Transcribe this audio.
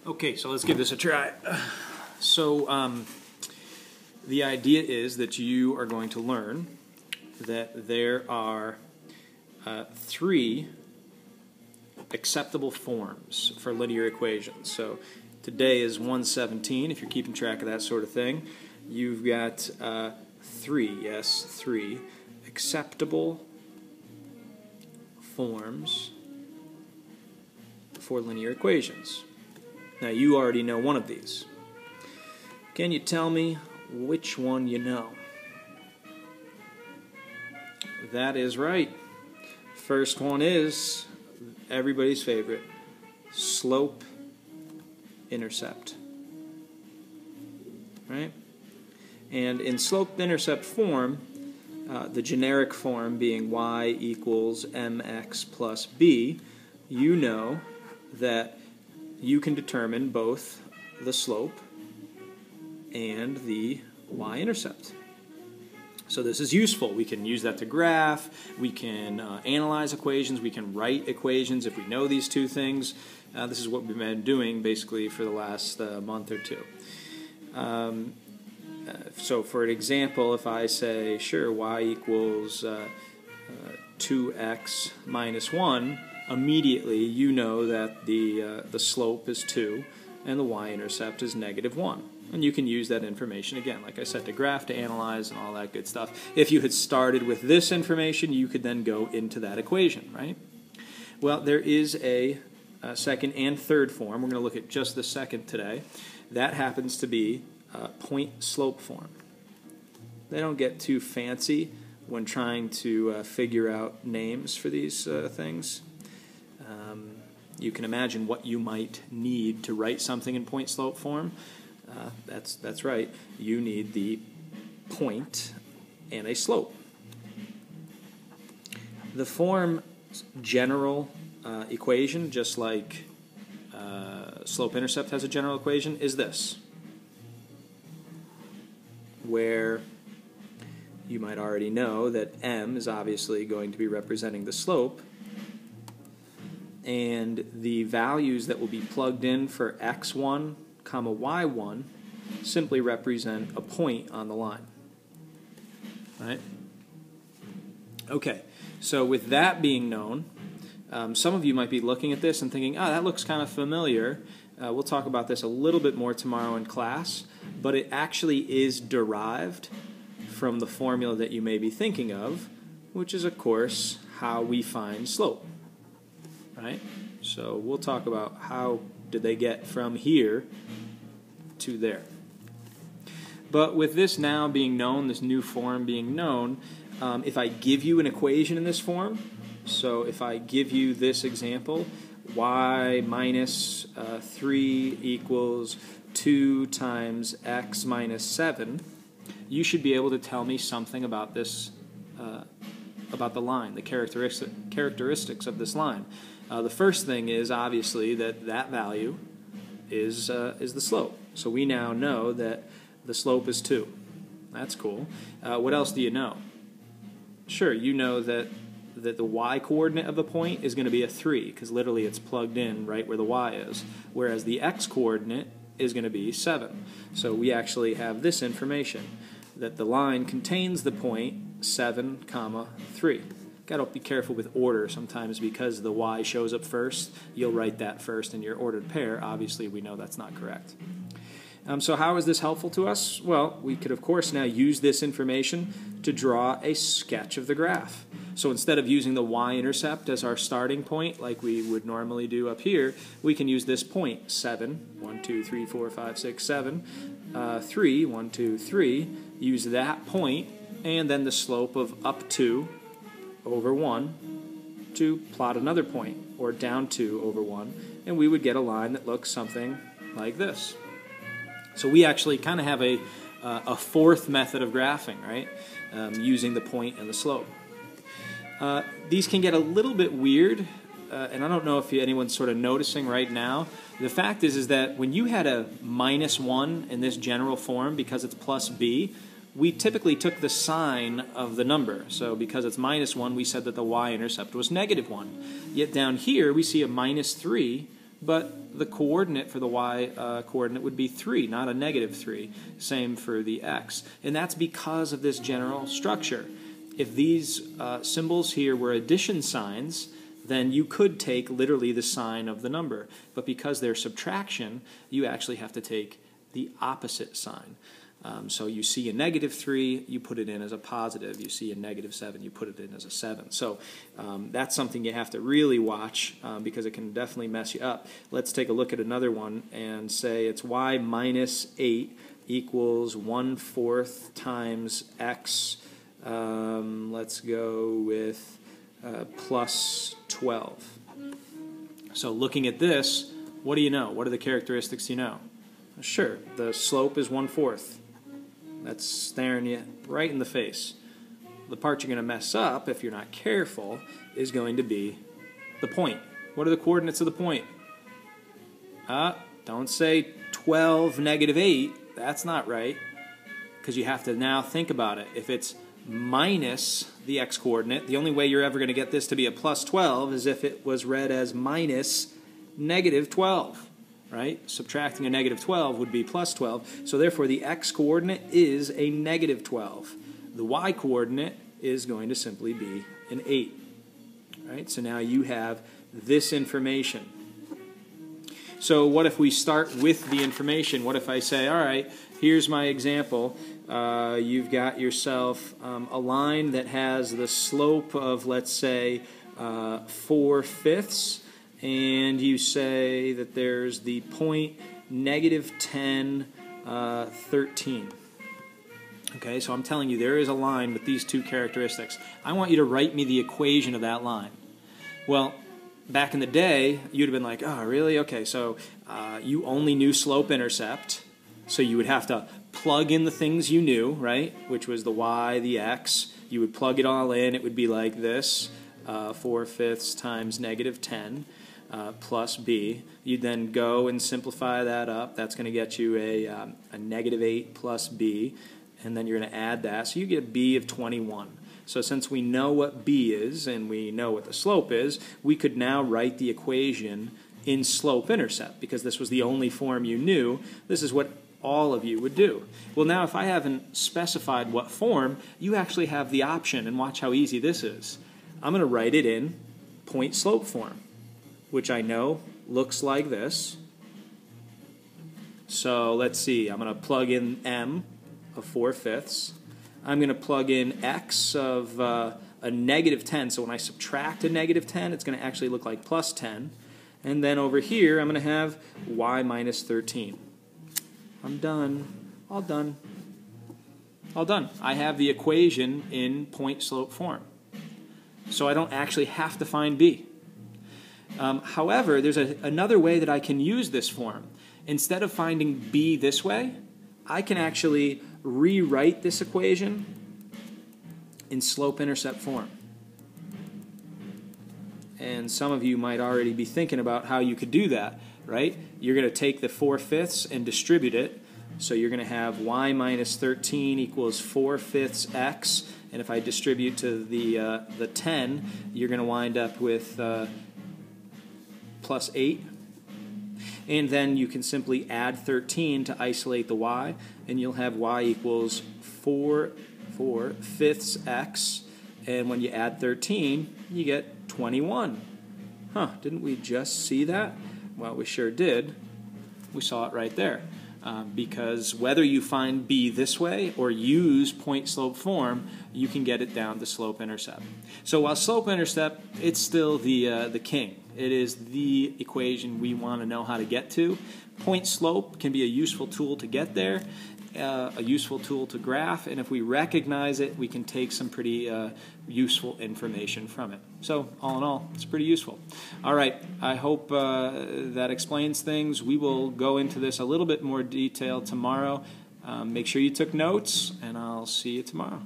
Okay, so let's give this a try. So the idea is that you are going to learn that there are three acceptable forms for linear equations. So today is 117, if you're keeping track of that sort of thing. You've got three acceptable forms for linear equations. Now you already know one of these. Can you tell me which one you know? That is right. First one is everybody's favorite, slope-intercept. Right? And in slope-intercept form, the generic form being y equals mx plus b, you know that you can determine both the slope and the y-intercept. So this is useful. We can use that to graph, we can analyze equations, we can write equations if we know these two things. This is what we've been doing basically for the last month or two. So for an example, if I say, sure, y equals 2x minus 1, immediately you know that the slope is 2 and the y-intercept is negative 1. And you can use that information, again, like I said, to graph, to analyze, and all that good stuff. If you had started with this information, you could then go into that equation, right? Well, there is a second and third form. We're going to look at just the second today. That happens to be point-slope form. They don't get too fancy when trying to figure out names for these things. You can imagine what you might need to write something in point-slope form. That's right. You need the point and a slope. The form general equation, just like slope-intercept has a general equation, is this, where you might already know that m is obviously going to be representing the slope, and the values that will be plugged in for x1, comma y1 simply represent a point on the line. Right? Okay, so with that being known, some of you might be looking at this and thinking, oh, that looks kind of familiar. We'll talk about this a little bit more tomorrow in class, but it actually is derived from the formula that you may be thinking of, which is, of course, how we find slope. Right? So we'll talk about how did they get from here to there. But with this now being known, this new form being known, if I give you an equation in this form, so if I give you this example, y minus 3 equals 2 times x minus 7, you should be able to tell me something about this, about the line, the characteristics of this line. The first thing is obviously that value is the slope. So we now know that the slope is 2. That's cool. What else do you know? Sure, you know that the y-coordinate of the point is going to be a 3, because literally it's plugged in right where the y is, whereas the x-coordinate is going to be 7. So we actually have this information, that the line contains the point 7, 3. Got to be careful with order sometimes, because the y shows up first. You'll write that first in your ordered pair. Obviously, we know that's not correct. So how is this helpful to us? Well, we could, of course, now use this information to draw a sketch of the graph. So instead of using the y-intercept as our starting point, like we would normally do up here, we can use this point, 7, 1, 2, 3, 4, 5, 6, 7, 3, 1, 2, 3, use that point, and then the slope of up 2 over 1 to plot another point, or down 2 over 1, and we would get a line that looks something like this. So we actually kind of have a fourth method of graphing, right? Using the point and the slope. These can get a little bit weird, and I don't know if anyone's sort of noticing right now. The fact is that when you had a minus 1 in this general form, because it's plus b, we typically took the sign of the number. So because it's minus 1, we said that the y-intercept was negative 1. Yet down here, we see a minus 3 but the coordinate for the y coordinate would be 3, not a negative 3. Same for the x. And that's because of this general structure. If these symbols here were addition signs, then you could take literally the sign of the number. But because they're subtraction, you actually have to take the opposite sign. So you see a negative 3, you put it in as a positive. You see a negative 7, you put it in as a 7. So that's something you have to really watch because it can definitely mess you up. Let's take a look at another one and say it's y minus 8 equals 1/4 times x. Let's go with plus 12. So looking at this, what do you know? What are the characteristics you know? Sure, the slope is 1/4. That's staring you right in the face. The part you're going to mess up, if you're not careful, is going to be the point. What are the coordinates of the point? Don't say 12, negative 8. That's not right, because you have to now think about it. If it's minus the x-coordinate, the only way you're ever going to get this to be a plus 12 is if it was read as minus negative 12. Right? Subtracting a negative 12 would be plus 12. So therefore the x-coordinate is a negative 12. The y-coordinate is going to simply be an 8. Right? So now you have this information. So what if we start with the information? What if I say, all right, here's my example. You've got yourself a line that has the slope of, let's say, 4/5. And you say that there's the point negative 10, 13. Okay, so I'm telling you there is a line with these two characteristics. I want you to write me the equation of that line. Well, back in the day, you'd have been like, oh, really? Okay, so you only knew slope-intercept, so you would have to plug in the things you knew, right, which was the y, the x. You would plug it all in. It would be like this, 4/5 times negative 10. Plus b. You'd then go and simplify that up. That's going to get you a negative 8 plus b, and then you're going to add that. So you get a b of 21. So since we know what b is and we know what the slope is, we could now write the equation in slope-intercept because this was the only form you knew. This is what all of you would do. Well, now if I haven't specified what form, you actually have the option, and watch how easy this is. I'm going to write it in point-slope form, which I know looks like this. So let's see, I'm going to plug in m of 4/5. I'm going to plug in x of a negative 10. So when I subtract a negative 10, it's going to actually look like plus 10. And then over here, I'm going to have y minus 13. I'm done. All done. All done. I have the equation in point-slope form. So I don't actually have to find b. However, there's another way that I can use this form. Instead of finding b this way, I can actually rewrite this equation in slope-intercept form. And some of you might already be thinking about how you could do that, right? You're going to take the 4/5 and distribute it. So you're going to have y minus 13 equals 4/5 x. And if I distribute to the 10, you're going to wind up with plus 8, and then you can simply add 13 to isolate the y, and you'll have y equals 4/5 x, and when you add 13, you get 21. Huh, didn't we just see that? Well, we sure did. We saw it right there. Because whether you find b this way or use point-slope form, you can get it down to slope-intercept. So while slope-intercept, it's still the king. It is the equation we want to know how to get to. Point-slope can be a useful tool to get there, a useful tool to graph, and if we recognize it, we can take some pretty useful information from it. So all in all, it's pretty useful. All right, I hope that explains things. We will go into this a little bit more detail tomorrow. Make sure you took notes, and I'll see you tomorrow.